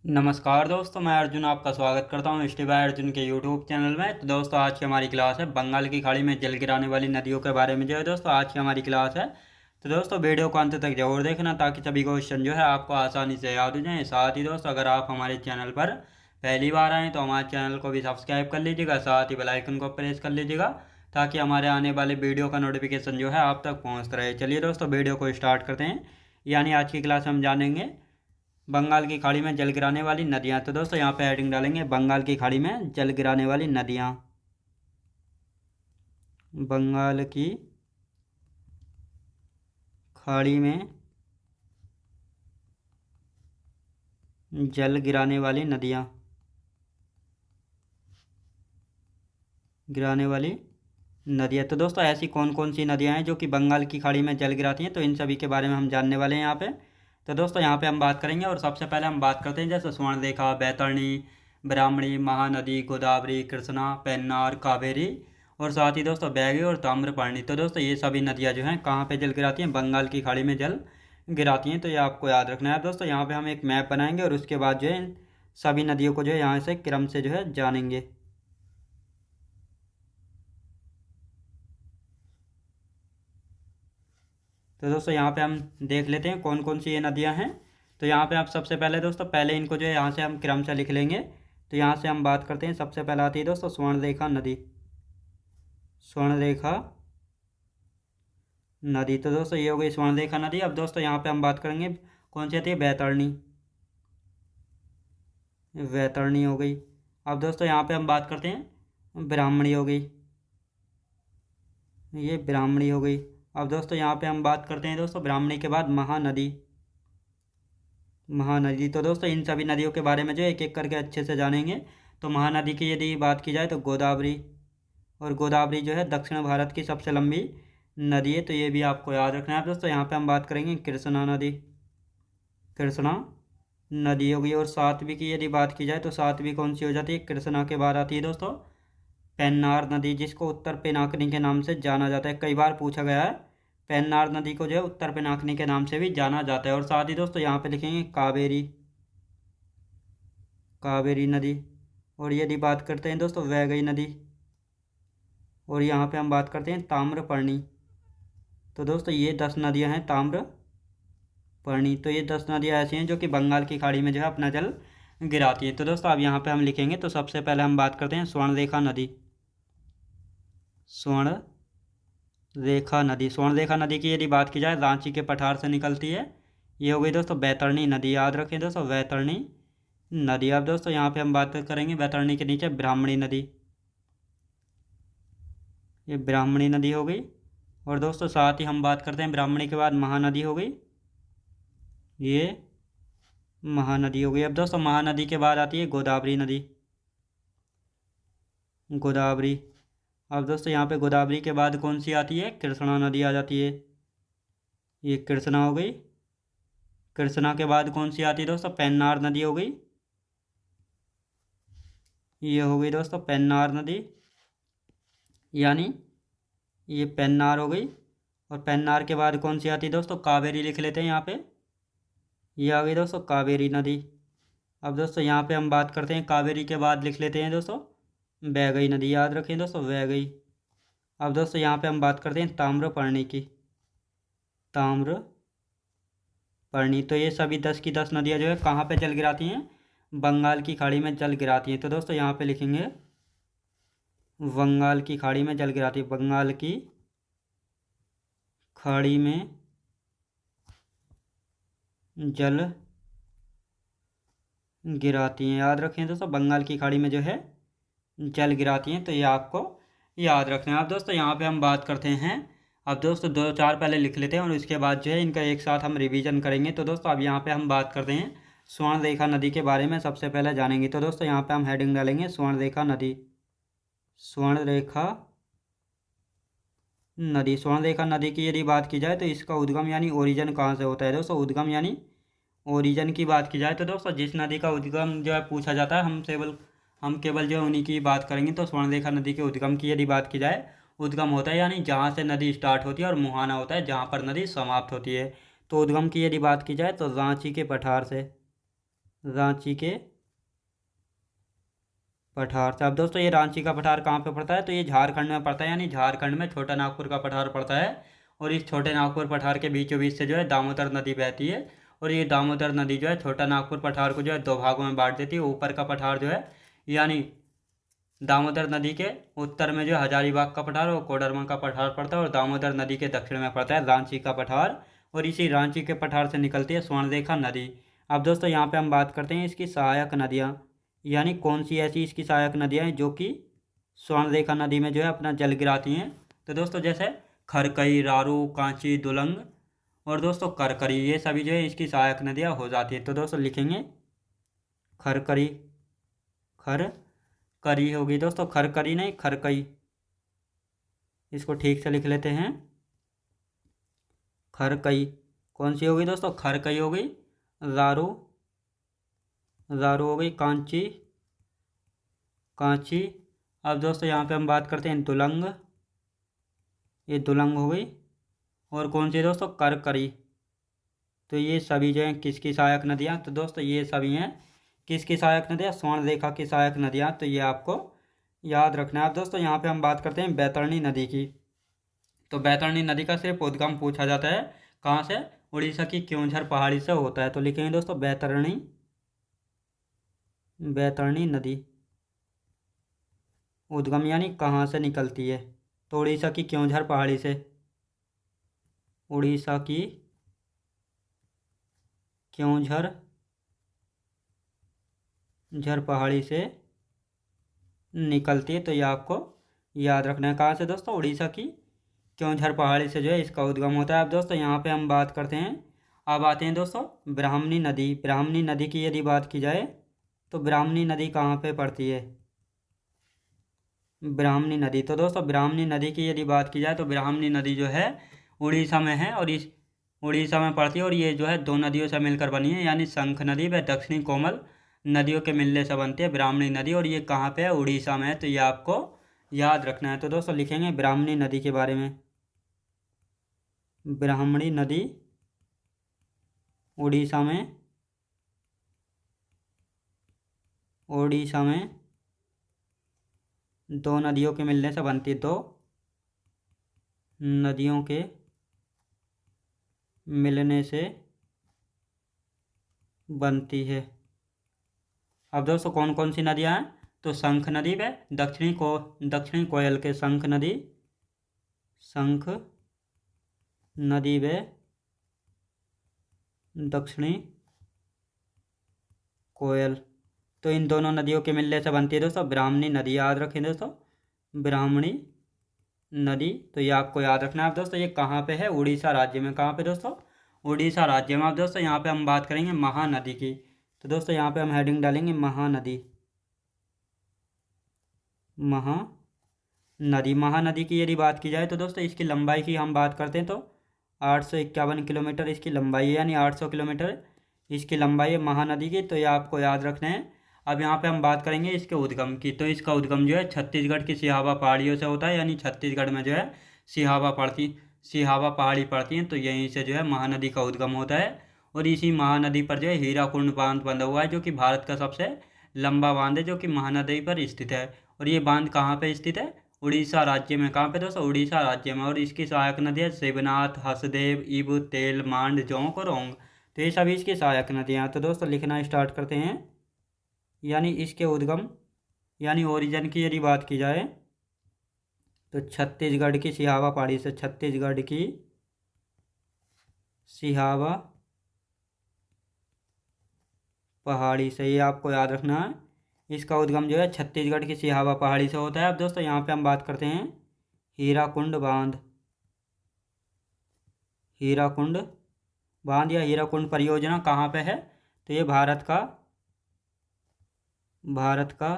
नमस्कार दोस्तों, मैं अर्जुन आपका स्वागत करता हूँ स्टे बाय अर्जुन के यूट्यूब चैनल में। तो दोस्तों, आज की हमारी क्लास है बंगाल की खाड़ी में जल गिराने वाली नदियों के बारे में। जो है दोस्तों, आज की हमारी क्लास है। तो दोस्तों, वीडियो को अंत तक जरूर देखना ताकि सभी क्वेश्चन जो है आपको आसानी से याद हो जाएं। साथ ही दोस्तों, अगर आप हमारे चैनल पर पहली बार आएँ तो हमारे चैनल को भी सब्सक्राइब कर लीजिएगा, साथ ही बेल आइकन को प्रेस कर लीजिएगा ताकि हमारे आने वाले वीडियो का नोटिफिकेशन जो है आप तक पहुँचता रहे। चलिए दोस्तों, वीडियो को स्टार्ट करते हैं। यानी आज की क्लास में हम जानेंगे बंगाल की खाड़ी में जल गिराने वाली नदियाँ। तो दोस्तों, यहाँ पे हेडिंग डालेंगे बंगाल की खाड़ी में जल गिराने वाली नदियाँ। बंगाल की खाड़ी में जल गिराने वाली नदियाँ। गिराने वाली नदियाँ। तो दोस्तों, ऐसी कौन कौन सी नदियाँ हैं जो कि बंगाल की खाड़ी में जल गिराती हैं, तो इन सभी के बारे में हम जानने वाले हैं यहाँ पे। तो दोस्तों, यहाँ पे हम बात करेंगे और सबसे पहले हम बात करते हैं जैसे स्वर्णरेखा, बैतरणी, ब्राह्मणी, महानदी, गोदावरी, कृष्णा, पेन्नार, कावेरी और साथ ही दोस्तों बैगी और ताम्रपर्णी। तो दोस्तों, ये सभी नदियाँ जो हैं कहाँ पे जल गिराती हैं? बंगाल की खाड़ी में जल गिराती हैं। तो ये आपको याद रखना है दोस्तों। यहाँ पे हम एक मैप बनाएंगे और उसके बाद जो है इन सभी नदियों को जो है यहाँ से क्रम से जो है जानेंगे। तो दोस्तों, यहाँ पे हम देख लेते हैं कौन कौन सी ये नदियाँ हैं। तो यहाँ पे आप सबसे पहले दोस्तों, पहले इनको जो है यहाँ से हम क्रम से लिख लेंगे। तो यहाँ से हम बात करते हैं, सबसे पहले आती है दोस्तों स्वर्णरेखा नदी। स्वर्णरेखा नदी। तो दोस्तों, ये हो गई स्वर्णरेखा नदी। अब दोस्तों, यहाँ पे हम बात करेंगे कौन सी आती है? बैतरणी। बैतरणी हो गई। अब दोस्तों, यहाँ पे हम बात करते हैं ब्राह्मणी हो गई। ये ब्राह्मणी हो गई। अब दोस्तों, यहाँ पे हम बात करते हैं दोस्तों ब्राह्मणी के बाद महानदी। महानदी। तो दोस्तों, इन सभी नदियों के बारे में जो एक एक करके अच्छे से जानेंगे। तो महानदी की यदि बात की जाए तो गोदावरी। और गोदावरी जो है दक्षिण भारत की सबसे लंबी नदी है, तो ये भी आपको याद रखना है दोस्तों। यहाँ पे हम बात करेंगे कृष्णा नदी। कृष्णा नदी हो गई। और सातवीं की यदि बात की जाए तो सातवीं कौन सी हो जाती है? कृष्णा के बाद आती है दोस्तों पेन्नार नदी, जिसको उत्तर पिनाकिनी के नाम से जाना जाता है। कई बार पूछा गया है। पेन्नार नदी को जो है उत्तर पिनाकिनी के नाम से भी जाना जाता है। और साथ ही दोस्तों, यहाँ पे लिखेंगे कावेरी। कावेरी नदी। और यदि बात करते हैं दोस्तों वैगई नदी। और यहाँ पे हम बात करते हैं ताम्रपर्णी। तो दोस्तों, ये 10 नदियाँ हैं ताम्रपर्णी। तो ये 10 नदियाँ ऐसी हैं जो कि बंगाल की खाड़ी में जो है अपना जल गिराती हैं। तो दोस्तों, अब यहाँ पे हम लिखेंगे। तो सबसे पहले हम बात करते हैं स्वर्णरेखा नदी। स्वर्ण रेखा नदी। स्वर्णरेखा नदी की यदि बात की जाए रांची के पठार से निकलती है। ये हो गई दोस्तों बैतरणी नदी। याद रखें दोस्तों, बैतरणी नदी। अब दोस्तों, यहाँ पे हम बात करेंगे बैतरणी के नीचे ब्राह्मणी नदी। ये ब्राह्मणी नदी हो गई। और दोस्तों, साथ ही हम बात करते हैं ब्राह्मणी के बाद महानदी हो गई। ये महानदी हो गई। अब दोस्तों, महानदी के बाद आती है गोदावरी नदी। गोदावरी। अब दोस्तों, यहाँ पे गोदावरी के बाद कौन सी आती है? कृष्णा नदी आ जाती है। ये कृष्णा हो गई। कृष्णा के बाद कौन सी आती है दोस्तों? पेन्नार नदी हो गई। ये हो गई दोस्तों पेन्नार नदी। यानी ये पेन्नार हो गई। और पेन्नार के बाद कौन सी आती है दोस्तों? कावेरी लिख लेते हैं यहाँ पे। ये आ गई दोस्तों कावेरी नदी। अब दोस्तों, यहाँ पे हम बात करते हैं कावेरी के बाद लिख लेते हैं दोस्तों वैगई नदी। याद रखें दोस्तों, वैगई। अब दोस्तों, यहाँ पे हम बात करते हैं ताम्रपर्णी की। ताम्रपर्णी। तो ये सभी 10 की 10 नदियाँ जो है कहाँ पे जल गिराती हैं? बंगाल की खाड़ी में जल गिराती हैं। तो दोस्तों, यहाँ पे लिखेंगे बंगाल की खाड़ी में जल गिराती है। बंगाल की खाड़ी में जल गिराती हैं। याद रखें दोस्तों, बंगाल की खाड़ी में जो है जल गिराती हैं। तो ये आपको याद रखना है। अब दोस्तों, यहाँ पे हम बात करते हैं। अब दोस्तों, दो चार पहले लिख लेते हैं और उसके बाद जो है इनका एक साथ हम रिवीजन करेंगे। तो दोस्तों, अब यहाँ पे हम बात करते हैं स्वर्णरेखा नदी के बारे में सबसे पहले जानेंगे। तो दोस्तों, यहाँ पे हम हेडिंग डालेंगे स्वर्णरेखा नदी। स्वर्णरेखा नदी। स्वर्णरेखा नदी की यदि बात की जाए तो इसका उद्गम यानी ओरिजिन कहाँ से होता है दोस्तों? उद्गम यानी ओरिजिन की बात की जाए तो दोस्तों, जिस नदी का उद्गम जो है पूछा जाता है हम केवल जो है उन्हीं की बात करेंगे। तो स्वर्णरेखा नदी के उद्गम की यदि बात की जाए, उद्गम होता है यानी जहाँ से नदी स्टार्ट होती है और मुहाना होता है जहाँ पर नदी समाप्त होती है। तो उद्गम की यदि बात की जाए तो रांची के पठार से। रांची के पठार से। अब दोस्तों ये रांची का पठार कहाँ पे पड़ता है, तो ये झारखंड में पड़ता है, यानी झारखंड में छोटा नागपुर का पठार पड़ता है। और इस छोटे नागपुर पठार के बीचों बीच से जो है दामोदर नदी बहती है। और ये दामोदर नदी जो है छोटा नागपुर पठार को जो है दो भागों में बांट देती है। ऊपर का पठार जो है यानी दामोदर नदी के उत्तर में जो हजारीबाग का पठार और कोडरमा का पठार पड़ता है, और दामोदर नदी के दक्षिण में पड़ता है रांची का पठार। और इसी रांची के पठार से निकलती है स्वर्णरेखा नदी। अब दोस्तों यहाँ पे हम बात करते हैं इसकी सहायक नदियाँ, यानी कौन सी ऐसी इसकी सहायक नदियाँ हैं जो कि स्वर्णरेखा नदी में जो है अपना जल गिराती हैं। तो दोस्तों जैसे खरकई, रारू, कांची, दुलंग और दोस्तों करकरी, ये सभी जो है इसकी सहायक नदियाँ हो जाती है। तो दोस्तों लिखेंगे खरकरी, खर करी होगी दोस्तों, खरकरी नहीं खरकई, इसको ठीक से लिख लेते हैं। खरकई कौन सी होगी दोस्तों, खरकई हो गई। रारू, रारू हो गई। कांची, कांची। अब दोस्तों यहाँ पे हम बात करते हैं दुलंग, ये दुलंग हो गई। और कौन सी दोस्तों, करकरी। तो ये सभी जो हैं किसकी सहायक नदियाँ, तो दोस्तों ये सभी हैं किसकी सहायक नदियाँ, स्वर्णरेखा की सहायक नदियाँ। तो ये आपको याद रखना है। अब दोस्तों यहाँ पे हम बात करते हैं बैतरणी नदी की। तो बैतरणी नदी का सिर्फ उद्गम पूछा जाता है कहाँ से, उड़ीसा की क्योंझर पहाड़ी से होता है। तो लिखेंगे दोस्तों बैतरणी, बैतरणी नदी उद्गम यानी कहाँ से निकलती है, तो उड़ीसा की क्योंझर पहाड़ी से, उड़ीसा की क्योंझर पहाड़ी से निकलती है। तो ये आपको याद रखना है कहाँ से दोस्तों, उड़ीसा की क्योंझर पहाड़ी से जो है इसका उद्गम होता है। अब दोस्तों यहाँ पे हम बात करते हैं, अब आते हैं दोस्तों ब्राह्मणी नदी। ब्राह्मणी नदी की यदि बात की जाए तो ब्राह्मणी नदी कहाँ पे पड़ती है, ब्राह्मणी नदी। तो दोस्तों ब्राह्मणी नदी की यदि बात की जाए तो ब्राह्मणी नदी जो है उड़ीसा में है, और इस उड़ीसा में पड़ती है। और ये जो है दो नदियों से मिलकर बनी है, यानी शंख नदी व दक्षिणी कोमल नदियों के मिलने से बनती है ब्राह्मणी नदी। और ये कहाँ पे है, उड़ीसा में है। तो ये आपको याद रखना है। तो दोस्तों लिखेंगे ब्राह्मणी नदी के बारे में, ब्राह्मणी नदी उड़ीसा में, उड़ीसा में दो नदियों के मिलने से बनती है, दो नदियों के मिलने से बनती है। अब दोस्तों कौन कौन सी नदियाँ हैं, तो शंख नदी व दक्षिणी कोयल के शंख नदी, शंख नदी व दक्षिणी कोयल। तो इन दोनों नदियों के मिलने से बनती है दोस्तों ब्राह्मणी नदी। याद रखें दोस्तों ब्राह्मणी नदी। तो ये आपको याद रखना है। अब दोस्तों ये कहाँ पे है, उड़ीसा राज्य में। कहाँ पे दोस्तों, उड़ीसा राज्य में। अब दोस्तों यहाँ पे हम बात करेंगे महानदी की। तो दोस्तों यहाँ पे हम हेडिंग डालेंगे महानदी, महानदी। महानदी की यदि बात की जाए तो दोस्तों इसकी लंबाई की हम बात करते हैं तो 851 किलोमीटर इसकी लंबाई है, यानी 800 किलोमीटर इसकी लंबाई है महानदी की। तो ये आपको याद रखना है। अब यहाँ पे हम बात करेंगे इसके उद्गम की। तो इसका उद्गम जो है छत्तीसगढ़ की सिहावा पहाड़ियों से होता है, यानी छत्तीसगढ़ में जो है सिहावा पहाड़ी पड़ती हैं, तो यहीं से जो है महानदी का उद्गम होता है। और इसी महानदी पर जो है हीराकुंड बांध बंधा हुआ है, जो कि भारत का सबसे लंबा बांध है, जो कि महानदी पर स्थित है। और ये बांध कहाँ पे स्थित है, उड़ीसा राज्य में। कहाँ पे दोस्तों, उड़ीसा राज्य में। और इसकी सहायक नदी है शिवनाथ, हसदेव, इब, तेल, मांड, जोंक और ओंग। तो ये सभी इसकी सहायक नदियाँ। तो दोस्तों लिखना स्टार्ट करते हैं। यानी इसके उद्गम यानी ओरिजिन की यदि बात की जाए तो छत्तीसगढ़ की सिहावा पहाड़ी से, छत्तीसगढ़ की सिहावा पहाड़ी से, ये आपको याद रखना है। इसका उद्गम जो है छत्तीसगढ़ की सिहावा पहाड़ी से होता है। अब दोस्तों यहाँ पे हम बात करते हैं हीराकुंड बांध, हीराकुंड बांध या हीराकुंड परियोजना कहाँ पे है, तो ये भारत का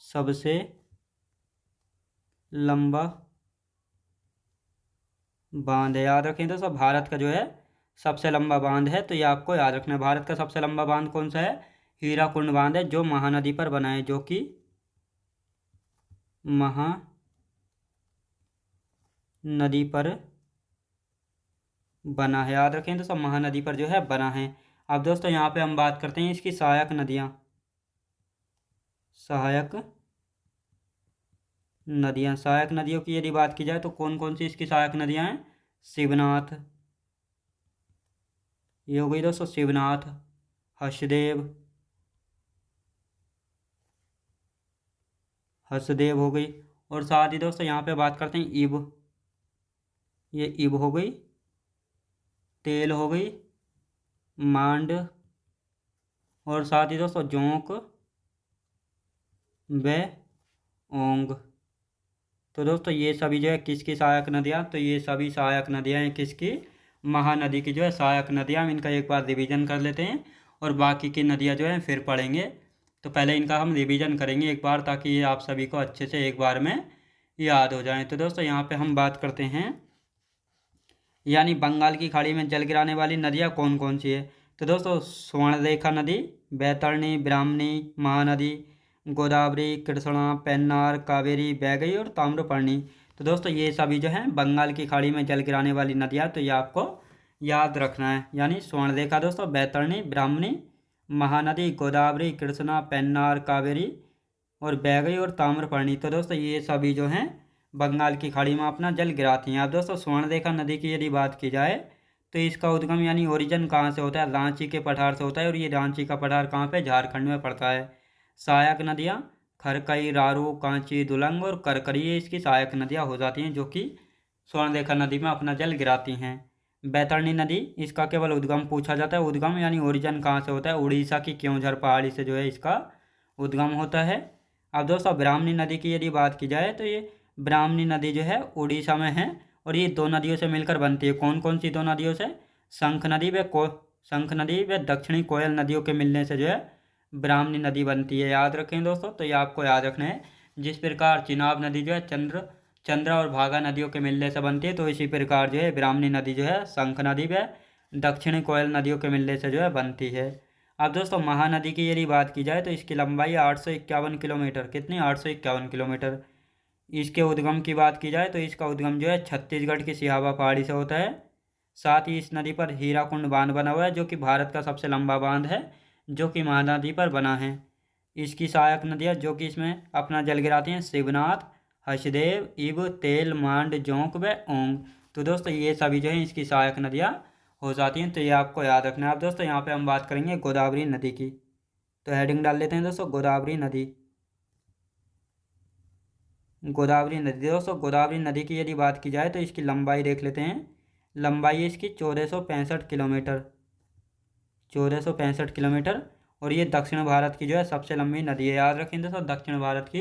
सबसे लंबा बांध है। याद रखें दोस्तों भारत का जो है सबसे लंबा बांध है। तो ये आपको याद रखना है। भारत का सबसे लंबा बांध कौन सा है, हीराकुंड बांध है, जो महानदी पर बना है, जो कि महानदी पर बना है। याद रखें दोस्तों महानदी पर जो है बना है। अब दोस्तों यहाँ पे हम बात करते हैं इसकी सहायक नदियाँ। सहायक नदियाँ, सहायक नदियों की यदि बात की जाए तो कौन कौन सी इसकी सहायक नदियाँ हैं? शिवनाथ, ये हो गई दोस्तों शिवनाथ, हसदेव, हसदेव हो गई। और साथ ही दोस्तों यहाँ पे बात करते हैं इब, ये इब हो गई, तेल हो गई, मांड, और साथ ही दोस्तों जोंक व ओंग। तो दोस्तों ये सभी जो है किसकी सहायक नदियाँ? तो ये सभी सहायक नदियाँ हैं किसकी? महानदी की जो है सहायक नदियाँ। हम इनका एक बार रिवीजन कर लेते हैं और बाकी की नदियाँ जो हैं फिर पढ़ेंगे। तो पहले इनका हम रिवीजन करेंगे एक बार, ताकि ये आप सभी को अच्छे से एक बार में याद हो जाए। तो दोस्तों यहाँ पे हम बात करते हैं यानी बंगाल की खाड़ी में जल गिराने वाली नदियाँ कौन कौन सी है। तो दोस्तों स्वर्णरेखा नदी, बैतरणी, ब्राह्मणी, महानदी, गोदावरी, कृष्णा, पेन्नार, कावेरी, बैगई और ताम्रपर्णी। तो दोस्तों ये सभी जो हैं बंगाल की खाड़ी में जल गिराने वाली नदियाँ, तो ये आपको याद रखना है। यानी स्वर्णरेखा दोस्तों बैतरणी, ब्राह्मणी, महानदी, गोदावरी, कृष्णा, पेन्नार, कावेरी और बैगई और ताम्रपर्णी। तो दोस्तों ये सभी जो हैं बंगाल की खाड़ी में अपना जल गिराती हैं। अब दोस्तों स्वर्णरेखा नदी की यदि बात की जाए तो इसका उद्गम यानी ओरिजिन कहाँ से होता है? रांची के पठार से होता है। और ये रांची का पठार कहाँ पे? झारखंड में पड़ता है। सहायक नदियाँ खरकई, रारू, कांची, दुलंग और करकरी, ये इसकी सहायक नदियाँ हो जाती हैं जो कि स्वर्णरेखा नदी में अपना जल गिराती हैं। बैतरणी नदी, इसका केवल उद्गम पूछा जाता है। उद्गम यानी ओरिजिन कहाँ से होता है? उड़ीसा की क्योंझर पहाड़ी से जो है इसका उद्गम होता है। अब दोस्तों ब्राह्मणी नदी की यदि बात की जाए तो ये ब्राह्मणी नदी जो है उड़ीसा में है और ये दो नदियों से मिलकर बनती है। कौन कौन सी दो नदियों से? शंख नदी व दक्षिणी कोयल नदियों के मिलने से जो है ब्राह्मणी नदी बनती है। याद रखें दोस्तों, तो ये आपको याद रखना है। जिस प्रकार चिनाब नदी जो है चंद्रा और भागा नदियों के मिलने से बनती है, तो इसी प्रकार जो है ब्राह्मणी नदी जो है शंख नदी व दक्षिणी कोयल नदियों के मिलने से जो है बनती है। अब दोस्तों महानदी की यदि बात की जाए तो इसकी लंबाई 851 किलोमीटर, कितनी? 851 किलोमीटर। इसके उद्गम की बात की जाए तो इसका उद्गम जो है छत्तीसगढ़ की सिहावा पहाड़ी से होता है। साथ ही इस नदी पर हीराकुंड बांध बना हुआ है जो कि भारत का सबसे लंबा बांध है, जो कि महानदी पर बना है। इसकी सहायक नदियाँ जो कि इसमें अपना जल गिराती हैं शिवनाथ, हसदेव, इब, तेल, मांड, जोंक व ओंग। तो दोस्तों ये सभी जो है इसकी सहायक नदियाँ हो जाती हैं। तो ये आपको याद रखना है। अब दोस्तों यहाँ पे हम बात करेंगे गोदावरी नदी की। तो हेडिंग डाल लेते हैं दोस्तों गोदावरी नदी। गोदावरी नदी, दोस्तों गोदावरी नदी की यदि बात की जाए तो इसकी लंबाई देख लेते हैं। लंबाई है इसकी 1465 किलोमीटर, 1465 किलोमीटर। और ये दक्षिण भारत की जो है सबसे लंबी नदी है। याद रखें दोस्तों दक्षिण भारत की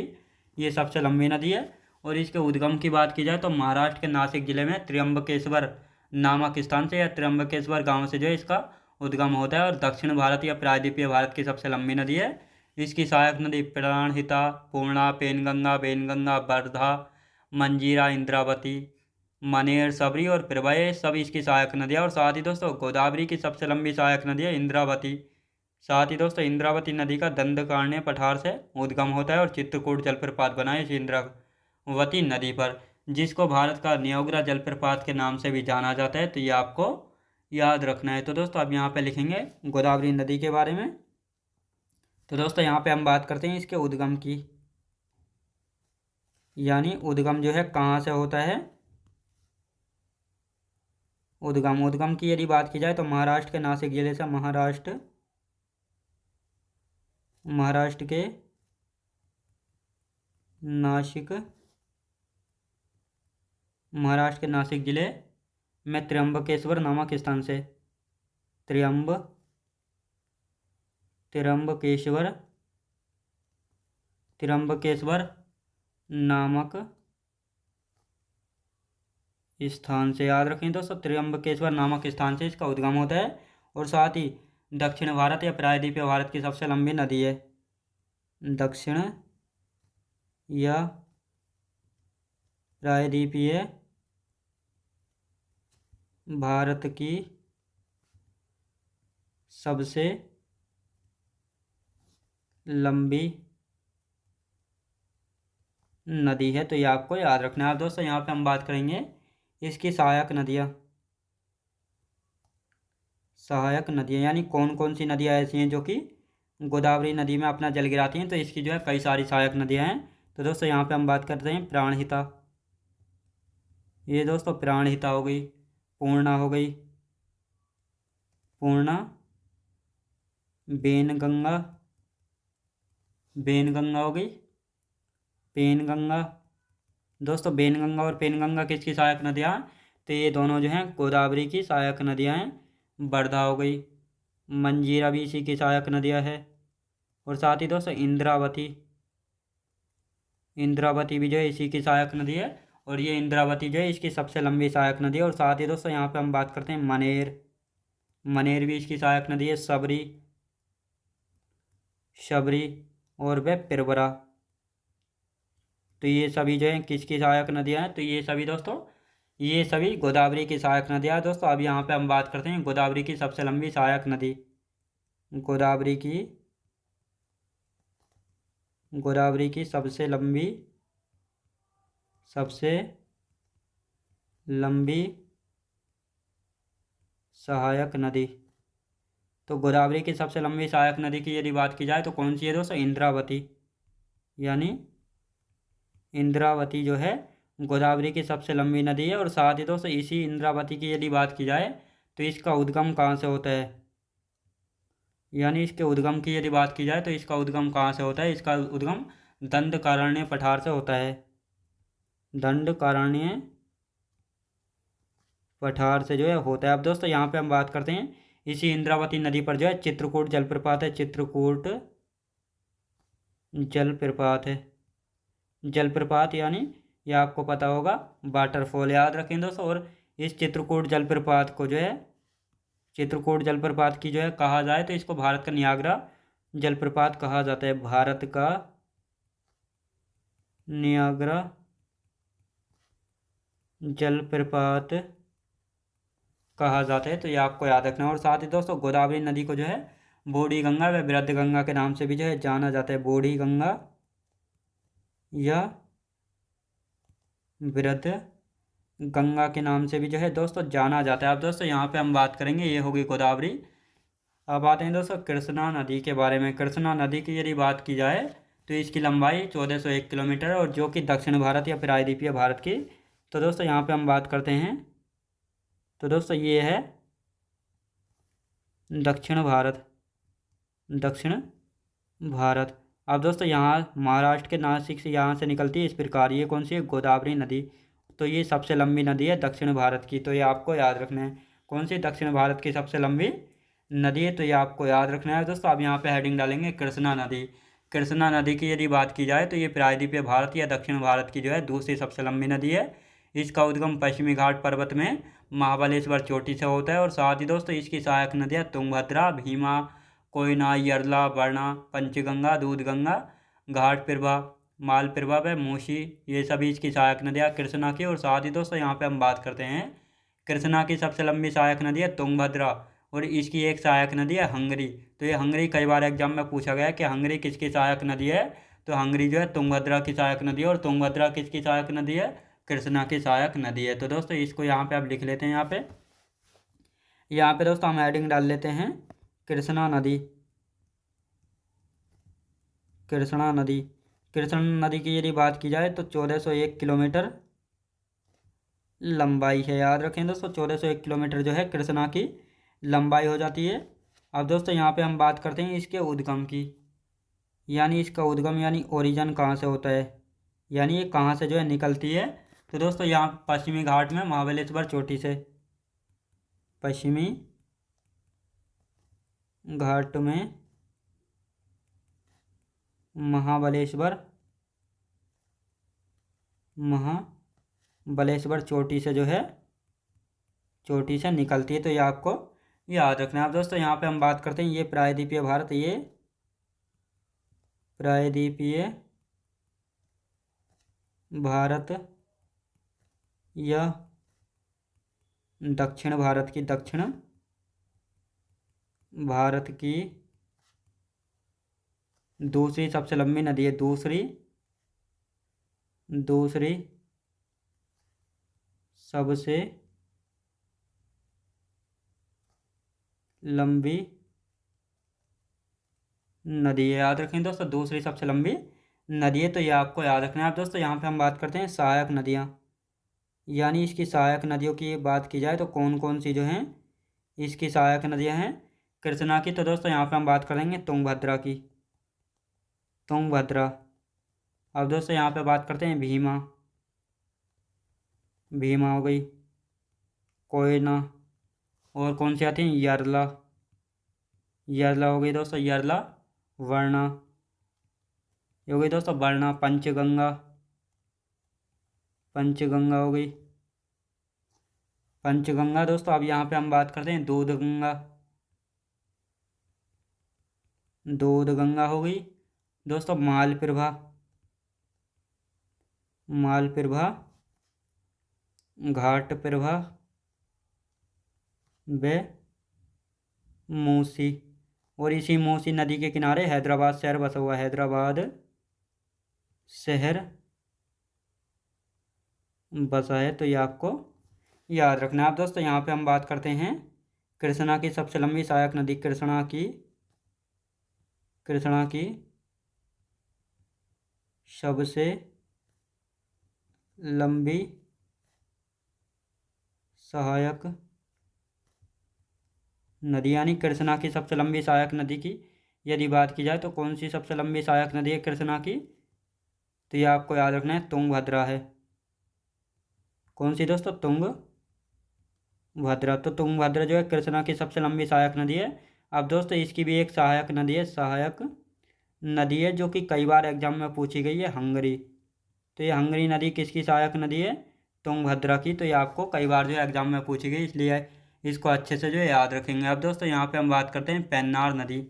ये सबसे लंबी नदी है। और इसके उद्गम की बात की जाए तो महाराष्ट्र के नासिक जिले में त्र्यंबकेश्वर नामक स्थान से या त्र्यंबकेश्वर गांव से जो है इसका उद्गम होता है। और दक्षिण भारत या प्रायद्वीपीय भारत की सबसे लंबी नदी है। इसकी सहायक नदी प्राणहिता, पूर्णा, पेनगंगा, बेनगंगा, वर्धा, मंजीरा, इंद्रावती, मनेर, सबरी और प्रभय, सब इसकी सहायक नदियाँ। और साथ ही दोस्तों गोदावरी की सबसे लंबी सहायक नदी है इंद्रावती। साथ ही दोस्तों इंद्रावती नदी का दंडकारण्य पठार से उद्गम होता है और चित्रकूट जलप्रपात बना है इस इंद्रावती नदी पर, जिसको भारत का न्योग्रा जलप्रपात के नाम से भी जाना जाता है। तो ये आपको याद रखना है। तो दोस्तों अब यहाँ पे लिखेंगे गोदावरी नदी के बारे में। तो दोस्तों यहाँ पे हम बात करते हैं इसके उद्गम की, यानी उद्गम जो है कहाँ से होता है? उद्गम की यदि बात की जाए तो महाराष्ट्र के नासिक जिले से, महाराष्ट्र के नासिक महाराष्ट्र के नासिक जिले में त्र्यंबकेश्वर नामक स्थान से, त्र्यंबकेश्वर नामक स्थान से, याद रखें दोस्तों त्र्यंबकेश्वर नामक स्थान से इसका उद्गम होता है। और साथ ही दक्षिण भारत या प्रायद्वीपीय भारत की सबसे लंबी नदी है। दक्षिण या प्रायद्वीपीय भारत की सबसे लंबी नदी है। तो ये आपको याद रखना है। अब दोस्तों यहाँ पे हम बात करेंगे इसकी सहायक नदियाँ। सहायक नदियाँ, यानी कौन कौन सी नदियाँ ऐसी हैं जो कि गोदावरी नदी में अपना जल गिराती हैं। तो इसकी जो है कई सारी सहायक नदियाँ हैं। तो दोस्तों यहाँ पे हम बात करते हैं प्राणहिता। ये दोस्तों प्राणहिता हो गई, पूर्णा हो गई, पूर्णा, बेनगंगा, बेनगंगा हो गई, पेनगंगा। दोस्तों बेनगंगा और पेनगंगा किसकी सहायक नदियाँ हैं? तो ये दोनों जो हैं गोदावरी की सहायक नदियाँ हैं। वर्धा हो गई, मंजीरा भी इसी की सहायक नदियाँ है। और साथ ही दोस्तों इंद्रावती, इंद्रावती भी जो है इसी की सहायक नदी है। और ये इंद्रावती जो है इसकी सबसे लंबी सहायक नदी है। और साथ ही दोस्तों यहाँ पे हम बात करते हैं मनेर, मनेर भी इसकी सहायक नदी है। सबरी, शबरी और वह पिरबरा। तो ये सभी जो है किसकी सहायक नदियाँ हैं? तो ये सभी दोस्तों, ये सभी गोदावरी की सहायक नदियाँ हैं। दोस्तों अब यहाँ पे हम बात करते हैं गोदावरी की सबसे लंबी सहायक नदी। गोदावरी की, गोदावरी की सबसे लंबी, सबसे लंबी सहायक नदी। तो गोदावरी की सबसे लंबी सहायक नदी की यदि बात की जाए तो कौन सी है दोस्तों? इंद्रावती। यानी इंद्रावती जो है गोदावरी की सबसे लंबी नदी है। और साथ ही दोस्तों इसी इंद्रावती की यदि बात की जाए तो इसका उद्गम कहाँ से होता है? यानी इसके उद्गम की यदि बात की जाए तो इसका उद्गम कहाँ से होता है? इसका उद्गम दंडकारण्य पठार से होता है। दंडकारण्य पठार से जो है होता है। अब दोस्तों यहाँ पे हम बात करते हैं इसी इंद्रावती नदी पर जो है चित्रकूट जलप्रपात है। चित्रकूट जलप्रपात है। जलप्रपात यानी ये आपको पता होगा वाटरफॉल, याद रखें दोस्तों। और इस चित्रकूट जलप्रपात को जो है, चित्रकूट जलप्रपात की जो है कहा जाए तो इसको भारत का नियाग्रा जलप्रपात कहा जाता है। भारत का नियाग्रा जलप्रपात कहा जाता है। तो ये आपको याद रखना है। और साथ ही दोस्तों गोदावरी नदी को जो है बूढ़ी गंगा व वृद्ध गंगा के नाम से भी जो है जाना जाता है। बूढ़ी गंगा या वृद्ध गंगा के नाम से भी जो है दोस्तों जाना जाता है। अब दोस्तों यहाँ पे हम बात करेंगे, ये होगी गोदावरी। अब आते हैं दोस्तों कृष्णा नदी के बारे में। कृष्णा नदी की यदि बात की जाए तो इसकी लंबाई 1401 किलोमीटर है और जो कि दक्षिण भारत या प्रायद्वीपीय भारत की। तो दोस्तों यहाँ पे हम बात करते हैं, तो दोस्तों ये है दक्षिण भारत, दक्षिण भारत। अब दोस्तों यहाँ महाराष्ट्र के नासिक से यहाँ से निकलती है इस प्रकार। ये कौन सी है? गोदावरी नदी। तो ये सबसे लंबी नदी है दक्षिण भारत की। तो ये आपको याद रखना है। कौन सी? दक्षिण भारत की सबसे लंबी नदी है। तो ये आपको याद रखना है दोस्तों। अब यहाँ पे हेडिंग डालेंगे कृष्णा नदी। कृष्णा नदी की यदि बात की जाए तो ये प्रायद्वीपीय भारत या दक्षिण भारत की जो है दूसरी सबसे लंबी नदी है। इसका उद्गम पश्चिमी घाट पर्वत में महाबलेश्वर चोटी से होता है। और साथ ही दोस्तों इसकी सहायक नदियाँ तुंगभद्रा, भीमा, कोयना, यरला, वरना, पंचगंगा, दूधगंगा, घाट प्रभा, माल प्रभा व मूसी, ये सभी इसकी सहायक नदियाँ कृष्णा की। और साथ ही दोस्तों यहाँ पे हम बात करते हैं कृष्णा की सबसे लंबी सहायक नदी है तुंगभद्रा और इसकी एक सहायक नदी है हंगरी। तो ये हंगरी कई बार एग्जाम में पूछा गया है कि हंगरी किसकी सहायक नदी है? तो हंगरी जो है तुंगभद्रा की सहायक नदी है। और तुंगभद्रा किसकी सहायक नदी है? कृष्णा की सहायक नदी है। तो दोस्तों इसको यहाँ पे आप लिख लेते हैं। यहाँ पे दोस्तों हम हेडिंग डाल लेते हैं कृष्णा नदी। कृष्णा नदी, कृष्णा नदी की यदि बात की जाए तो 1401 किलोमीटर लंबाई है। याद रखें दोस्तों 1401 किलोमीटर जो है कृष्णा की लंबाई हो जाती है। अब दोस्तों यहाँ पे हम बात करते हैं इसके उद्गम की। यानी इसका उद्गम यानी ओरिजिन कहाँ से होता है, यानी ये कहाँ से जो है निकलती है। तो दोस्तों यहाँ पश्चिमी घाट में महाबलेश्वर चोटी से, पश्चिमी घाट में महाबलेश्वर, महाबलेश्वर चोटी से जो है, चोटी से निकलती है। तो ये आपको याद रखना है। अब दोस्तों यहाँ पे हम बात करते हैं ये प्रायद्वीपीय भारत, ये प्रायद्वीपीय भारत या दक्षिण भारत की, दक्षिण भारत की दूसरी सबसे लंबी नदी है। दूसरी सबसे लंबी नदी है, याद रखें दोस्तों, दूसरी सबसे लंबी नदी है, तो ये आपको याद रखना है। अब दोस्तों यहाँ पे हम बात करते हैं सहायक नदियाँ, यानी इसकी सहायक नदियों की बात की जाए तो कौन कौन सी जो हैं इसकी सहायक नदियाँ हैं कृष्णा की। तो दोस्तों यहाँ पे हम बात करेंगे तुंगभद्रा की, तुंगभद्रा। अब दोस्तों यहाँ पे बात करते हैं भीमा, भीमा हो गई, कोयना, और कौन सी आती है यरला, यरला हो गई दोस्तों, यरला, वरना, ये हो गई दोस्तों वरना, पंचगंगा, पंचगंगा हो गई, पंचगंगा दोस्तों। अब यहाँ पे हम बात करते हैं दूधगंगा, दूधगंगा हो गई दोस्तों, मालप्रभा, मालप्रभा, घाटप्रभा व मूसी। और इसी मूसी नदी के किनारे हैदराबाद शहर बसा हुआ है, हैदराबाद शहर बसा है, तो ये आपको याद रखना है। अब दोस्तों यहाँ पे हम बात करते हैं कृष्णा की सबसे लंबी सहायक नदी, कृष्णा की, कृष्णा की सबसे लंबी सहायक नदी, यानी कृष्णा की सबसे लंबी सहायक नदी की यदि बात की जाए तो कौन सी सबसे लंबी सहायक नदी है कृष्णा की, तो ये आपको याद रखना है तुंगभद्रा है। कौन सी दोस्तों, तुंगभद्रा। तो तुंगभद्रा जो है कृष्णा की सबसे लंबी सहायक नदी है। अब दोस्तों इसकी भी एक सहायक नदी है, सहायक नदी है जो कि कई बार एग्जाम में पूछी गई है, हंगरी। तो ये हंगरी नदी किसकी सहायक नदी है, तुंगभद्रा की। तो ये आपको कई बार जो है एग्जाम में पूछी गई, इसलिए इसको अच्छे से जो है याद रखेंगे। अब दोस्तों यहाँ पे हम बात करते हैं पेन्नार नदी।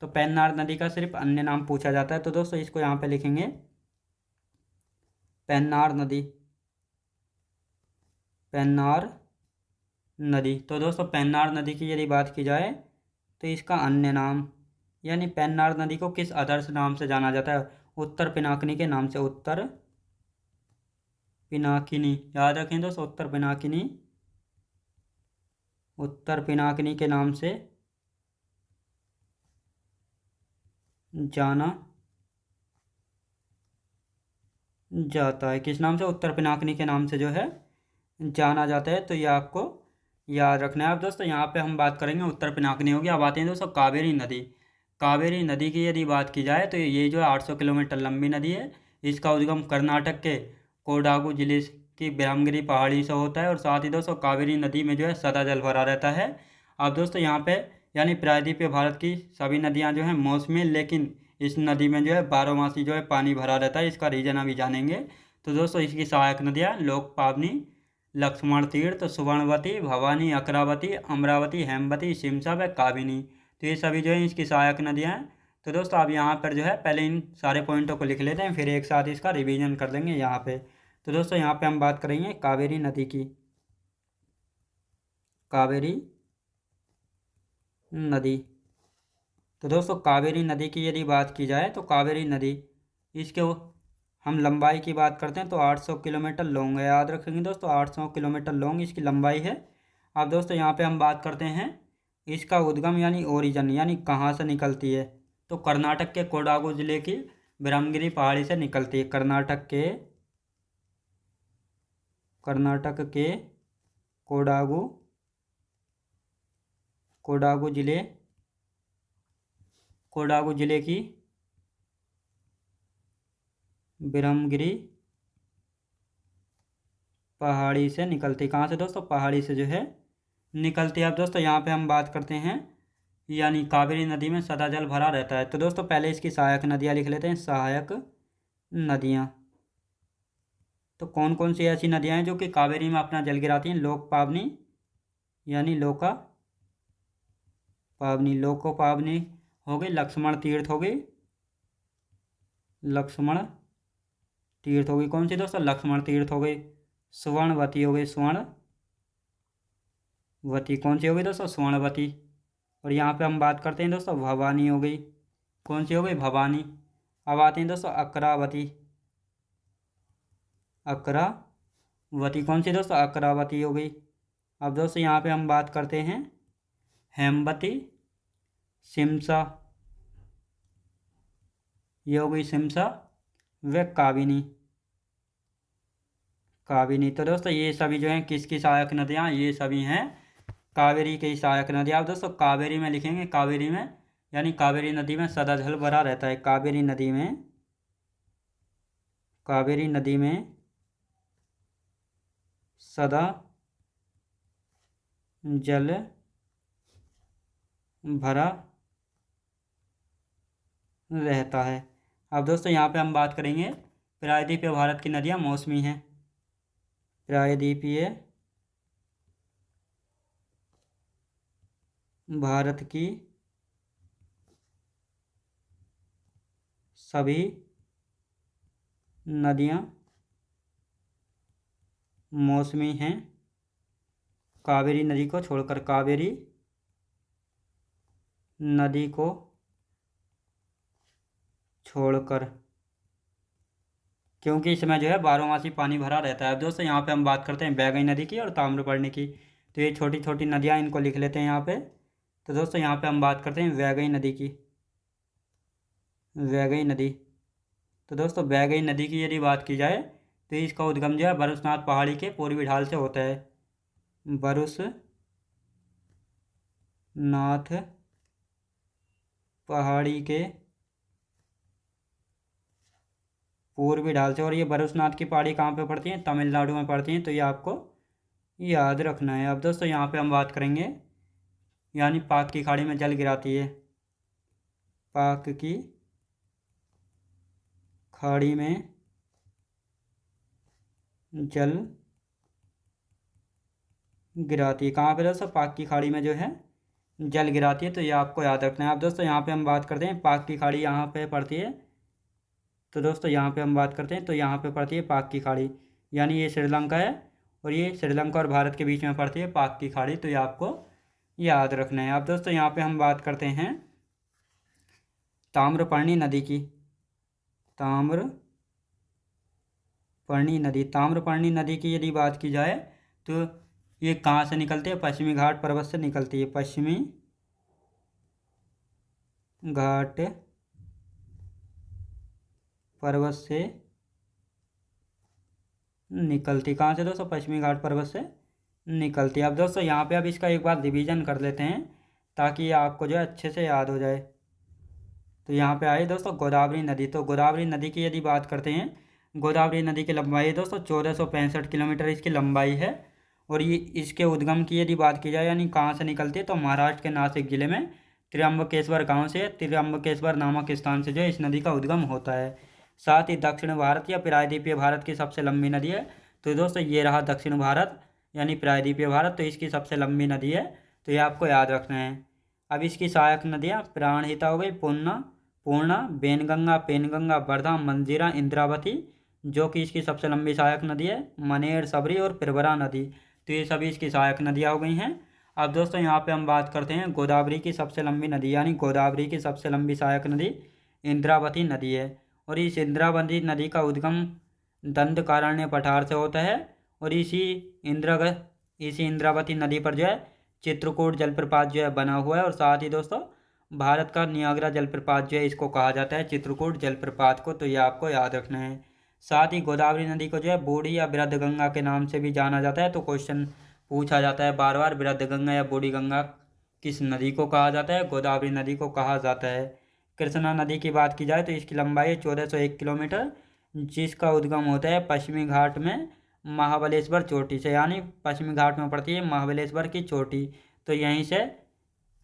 तो पेन्नार नदी का सिर्फ अन्य नाम पूछा जाता है, तो दोस्तों इसको यहाँ पे लिखेंगे पेन्नार नदी, पेन्नार नदी। तो दोस्तों पेन्नार नदी की यदि बात की जाए तो इसका अन्य नाम, यानी पेन्नार नदी को किस आदर्श नाम से जाना जाता है, उत्तर पिनाकिनी के नाम से, उत्तर पिनाकिनी, याद रखें दोस्तों, उत्तर पिनाकिनी, उत्तर पिनाकिनी के नाम से जाना जाता है। किस नाम से, उत्तर पिनाकिनी के नाम से जो है जाना जाता है, तो ये आपको याद रखना है। अब दोस्तों यहाँ पे हम बात करेंगे उत्तर पिनाकिनी होगी। अब आते हैं दोस्तों कावेरी नदी। कावेरी नदी की यदि बात की जाए तो ये जो है 800 किलोमीटर लंबी नदी है। इसका उद्गम कर्नाटक के कोडागु जिले की ब्रह्मगिरी पहाड़ी से होता है, और साथ ही दोस्तों कावेरी नदी में जो है सदा जल भरा रहता है। अब दोस्तों यहाँ पे यानी प्रायद्वीपीय भारत की सभी नदियाँ जो हैं मौसमी, लेकिन इस नदी में जो है बारहमासी जो है पानी भरा रहता है। इसका रीजन अभी जानेंगे। तो दोस्तों इसकी सहायक नदियाँ लोकपावनी, लक्ष्मण तीर्थ, सुवर्णवती, भवानी, अकरावती, अमरावती, हेमवती, शिमसा व काबिनी। तो ये सभी जो है इसकी सहायक नदियाँ हैं। तो दोस्तों आप यहाँ पर जो है पहले इन सारे पॉइंटों को लिख लेते हैं, फिर एक साथ इसका रिवीजन कर लेंगे यहाँ पे। तो दोस्तों यहाँ पे हम बात करेंगे कावेरी नदी की, कावेरी नदी। तो दोस्तों कावेरी नदी की यदि बात की जाए तो कावेरी नदी, इसके हम लंबाई की बात करते हैं तो 800 किलोमीटर लॉन्ग है, याद रखेंगे दोस्तों, 800 किलोमीटर लॉन्ग इसकी लंबाई है। अब दोस्तों यहाँ पे हम बात करते हैं इसका उद्गम यानी ओरिजिन, यानी कहाँ से निकलती है। तो कर्नाटक के कोडागु जिले की ब्रह्मगिरी पहाड़ी से निकलती है, कर्नाटक के कोडागु, कोडागु जिले, कोडागु जिले की ब्रह्मगिरी पहाड़ी से निकलती, कहाँ से दोस्तों, पहाड़ी से जो है निकलती है। अब दोस्तों यहाँ पे हम बात करते हैं यानी कावेरी नदी में सदा जल भरा रहता है। तो दोस्तों पहले इसकी सहायक नदियाँ लिख लेते हैं, सहायक नदियाँ। तो कौन कौन सी ऐसी नदियाँ हैं जो कि कावेरी में अपना जल गिराती हैं, लोकपावनी, यानी लोका पावनी, लोको पावनी हो गई, लक्ष्मण तीर्थ हो गई, लक्ष्मण तीर्थ हो गई, कौन सी दोस्तों, लक्ष्मण तीर्थ हो गई, सुवर्णवती हो गई, स्वर्णवती, कौन सी हो गई दोस्तों, स्वर्णवती। और यहाँ पे हम बात करते हैं दोस्तों भवानी हो गई, कौन सी हो गई, भवानी। अब आते हैं दोस्तों अकरावती, अकरावती, कौन सी दोस्तों, अकरावती हो गई। अब दोस्तों यहाँ पे हम बात करते हैं हेमवती, शिमसा, ये हो गई शिमसा, व काबिनी। काबिनी तो दोस्तों ये सभी जो हैं किसकी सहायक नदियाँ, ये सभी हैं कावेरी की सहायक नदियाँ। अब दोस्तों कावेरी में लिखेंगे, कावेरी में यानी कावेरी नदी में सदा जल भरा रहता है। कावेरी नदी में, कावेरी नदी में सदा जल भरा रहता है। अब दोस्तों यहाँ पे हम बात करेंगे प्रायद्वीपीय भारत की नदियाँ मौसमी हैं। प्रायद्वीपीय भारत की सभी नदियाँ मौसमी हैं, कावेरी नदी को छोड़कर। कावेरी नदी को छोड़कर, क्योंकि इसमें जो है बारहमासी पानी भरा रहता है। अब दोस्तों यहाँ पे हम बात करते हैं बैगई नदी की और ताम्रपर्णी की। तो ये छोटी छोटी नदियाँ, इनको लिख लेते हैं यहाँ पे। तो दोस्तों यहाँ पे हम बात करते हैं वैगई नदी की। वैगई नदी, तो दोस्तों वैगई नदी की यदि बात की जाए तो इसका उद्गम जो है बरुसनाथ पहाड़ी के पूर्वी ढाल से होता है। बरुसनाथ पहाड़ी के पूर्वी ढाल से। और ये बरुसनाथ की पहाड़ी कहाँ पे पड़ती है, तमिलनाडु में पड़ती हैं। तो ये आपको याद रखना है। अब दोस्तों यहाँ पे हम बात करेंगे, यानी पाक की खाड़ी में जल गिराती है। पाक की खाड़ी में जल गिराती है। कहाँ पे दोस्तों, पाक की खाड़ी में जो है जल गिराती है। तो ये आपको याद रखना है। अब दोस्तों यहाँ पे हम बात करते हैं पाक की खाड़ी यहाँ पे पड़ती है। तो दोस्तों यहाँ पे हम बात करते हैं, तो यहाँ पे पड़ती है पाक की खाड़ी, यानी ये श्रीलंका है और ये श्रीलंका और भारत के बीच में पड़ती है पाक की खाड़ी। तो ये आपको याद रखना है। अब दोस्तों यहाँ पे हम बात करते हैं ताम्रपर्णी नदी की। ताम्रपर्णी नदी, ताम्रपर्णी नदी की यदि बात की जाए तो ये कहाँ से निकलती है, पश्चिमी घाट पर्वत से निकलती है। पश्चिमी घाट पर्वत से निकलती, कहाँ से दोस्तों, पश्चिमी घाट पर्वत से निकलती है। अब दोस्तों यहाँ पे अब इसका एक बार रिवीजन कर लेते हैं ताकि ये आपको जो है अच्छे से याद हो जाए। तो यहाँ पे आए दोस्तों गोदावरी नदी। तो गोदावरी नदी की यदि बात करते हैं, गोदावरी नदी की लंबाई है दोस्तों 1465 किलोमीटर इसकी लंबाई है। और ये इसके उद्गम की यदि बात की जाए यानी कहाँ से निकलती है, तो महाराष्ट्र के नासिक जिले में त्र्यंबकेश्वर गांव से, त्र्यंबकेश्वर नामक स्थान से जो है इस नदी का उद्गम होता है। साथ ही दक्षिण भारत या प्रायद्वीपीय भारत की सबसे लंबी नदी है। तो दोस्तों ये रहा दक्षिण भारत यानी प्रायद्वीपीय भारत, तो इसकी सबसे लंबी नदी है। तो ये आपको याद रखना है। अब इसकी सहायक नदियाँ प्राणहिता हो गई, पूर्णा, बेनगंगा, पेनगंगा, वर्धा, मंजीरा, इंद्रावती, जो कि इसकी सबसे लंबी सहायक नदी है, मनेर, सबरी और पिरवरा नदी। तो ये सभी इसकी सहायक नदियाँ हो गई हैं। अब दोस्तों यहाँ पे हम बात करते हैं गोदावरी की सबसे लंबी नदी, यानी गोदावरी की सबसे लंबी सहायक नदी इंद्रावती नदी है। और इस इंद्रावती नदी का उद्गम दंडकारण्य पठार से होता है। और इसी इंद्रावती नदी पर जो है चित्रकूट जलप्रपात जो है बना हुआ है। और साथ ही दोस्तों भारत का नियाग्रा जलप्रपात जो है इसको कहा जाता है चित्रकूट जलप्रपात को। तो ये आपको याद रखना है। साथ ही गोदावरी नदी को जो है बूढ़ी या वृद्ध गंगा के नाम से भी जाना जाता है। तो क्वेश्चन पूछा जाता है बार बार, वृद्ध गंगा या बूढ़ी गंगा किस नदी को कहा जाता है, गोदावरी नदी को कहा जाता है। कृष्णा नदी की बात की जाए तो इसकी लंबाई 1401 किलोमीटर, जिसका उद्गम होता है पश्चिमी घाट में महाबलेश्वर चोटी से, यानी पश्चिमी घाट में पड़ती है महाबलेश्वर की चोटी। तो यहीं से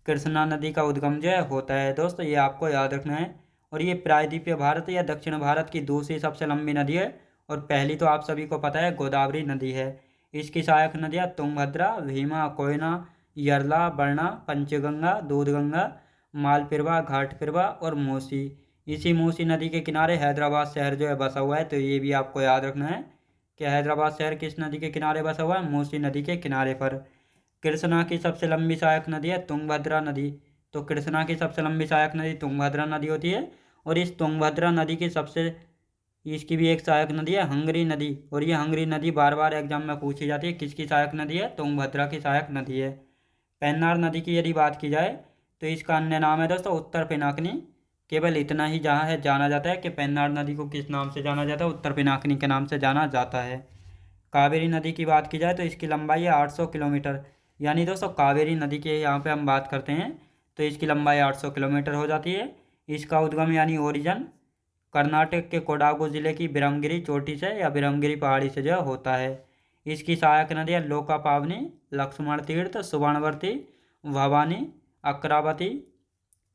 कृष्णा नदी का उद्गम जो है होता है। दोस्तों ये आपको याद रखना है। और ये प्रायद्वीपीय भारत या दक्षिण भारत की दूसरी सबसे लंबी नदी है। और पहली तो आप सभी को पता है गोदावरी नदी है। इसकी सहायक नदियाँ तुंगभद्रा, भीमा, कोयना, यरला, बरना, पंचगंगा, दूधगंगा, मालपिरवा, घाटपिरवा और मूसी। इसी मूसी नदी के किनारे हैदराबाद शहर जो है बसा हुआ है। तो ये भी आपको याद रखना है कि हैदराबाद शहर किस नदी के किनारे बसा हुआ है, मूसी नदी के किनारे पर। कृष्णा की सबसे लंबी सहायक नदी है तुंगभद्रा नदी। तो कृष्णा की सबसे लंबी सहायक नदी तुंगभद्रा नदी होती है। और इस तुंगभद्रा नदी की इसकी भी एक सहायक नदी है हंगरी नदी। और ये हंगरी नदी बार बार एग्जाम में पूछी जाती है, किसकी सहायक नदी है, तुंगभद्रा की सहायक नदी है। पेन्नार नदी की यदि बात की जाए तो इसका अन्य नाम है दोस्तों उत्तर पिनाकिनी। केवल इतना ही जहाँ है जाना जाता है कि पेन्नार नदी को किस नाम से जाना जाता है, उत्तर पिनाकिनी के नाम से जाना जाता है। कावेरी नदी की बात की जाए तो इसकी लंबाई है 800 किलोमीटर। यानी दोस्तों कावेरी नदी के यहाँ पे हम बात करते हैं तो इसकी लंबाई 800 किलोमीटर हो जाती है। इसका उद्गम यानी ओरिजन कर्नाटक के कोडागु जिले की बिरमगिरी चोटी से या बिरमगिरी पहाड़ी से जो होता है। इसकी सहायक नदियाँ लोकापावनी, लक्ष्मण तीर्थ, सुवर्णवर्ती, भवानी, अक्रावती,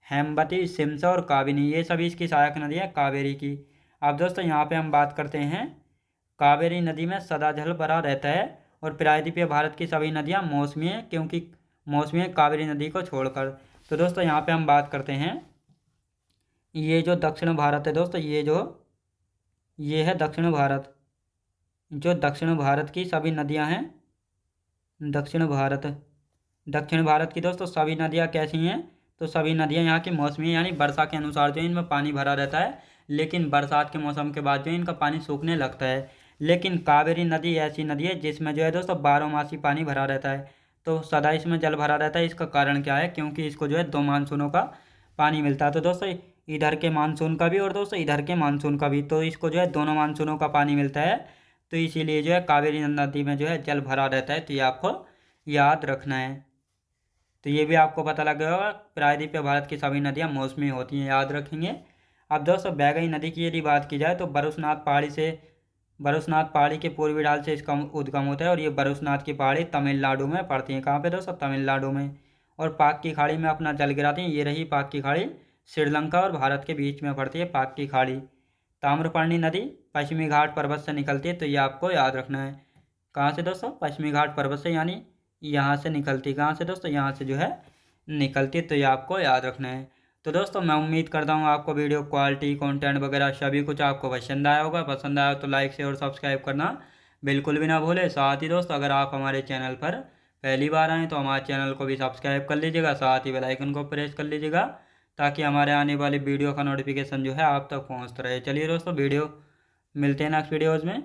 हेमवती, सिमसा और काबिनी, ये सभी इसकी सहायक नदियाँ कावेरी की। अब दोस्तों यहाँ पे हम बात करते हैं कावेरी नदी में सदा जल भरा रहता है और प्रायद्वीपीय भारत की सभी नदियाँ मौसमी हैं क्योंकि मौसमी है कावेरी नदी को छोड़कर। तो दोस्तों यहाँ पे हम बात करते हैं ये जो दक्षिण भारत है दोस्तों, ये है दक्षिण भारत। जो दक्षिण भारत की सभी नदियाँ हैं, दक्षिण भारत की दोस्तों सभी नदियाँ कैसी हैं, तो सभी नदियाँ यहाँ की मौसमी यानी वर्षा के अनुसार जो इनमें पानी भरा रहता है, लेकिन बरसात के मौसम के बाद जो इनका पानी सूखने लगता है। लेकिन कावेरी नदी ऐसी नदी है जिसमें जो है दोस्तों 12 मासी पानी भरा रहता है। तो सदा इसमें जल भरा रहता है। इसका कारण क्या है, क्योंकि इसको जो है 2 मानसूनों का पानी मिलता है। तो दोस्तों इधर के मानसून का भी और दोस्तों इधर के मानसून का भी, तो इसको जो है दोनों मानसूनों का पानी मिलता है। तो इसीलिए जो है कावेरी नदी में जो है जल भरा रहता है। तो ये आपको याद रखना है। तो ये भी आपको पता लग गया होगा प्रायद्वीपीय भारत की सभी नदियाँ मौसमी होती हैं, याद रखेंगे। अब दोस्तों बैगई नदी की यदि बात की जाए तो बरुसनाथ पहाड़ी के पूर्वी ढाल से इसका उद्गम होता है और ये बरुसनाथ की पहाड़ी तमिलनाडु में पड़ती है। कहाँ पे दोस्तों, तमिलनाडु में। और पाक की खाड़ी में अपना जल गिराती हैं। ये रही पाक की खाड़ी, श्रीलंका और भारत के बीच में पड़ती है पाक की खाड़ी। ताम्रपर्णी नदी पश्चिमी घाट पर्वत से निकलती है, तो ये आपको याद रखना है। कहाँ से दोस्तों, पश्चिमी घाट पर्वत से, यानी यहाँ से निकलती है। कहाँ से दोस्तों, यहाँ से जो है निकलती है। तो ये आपको याद रखना है। तो दोस्तों मैं उम्मीद करता हूँ आपको वीडियो क्वालिटी, कंटेंट वगैरह सभी कुछ आपको पसंद आया होगा। पसंद आया तो लाइक शेयर और सब्सक्राइब करना बिल्कुल भी ना भूले। साथ ही दोस्तों अगर आप हमारे चैनल पर पहली बार आएँ तो हमारे चैनल को भी सब्सक्राइब कर लीजिएगा, साथ ही बेल आइकन को प्रेस कर लीजिएगा ताकि हमारे आने वाली वीडियो का नोटिफिकेशन जो है आप तक पहुँचता रहे। चलिए दोस्तों मिलते हैं नेक्स्ट वीडियोज़ में।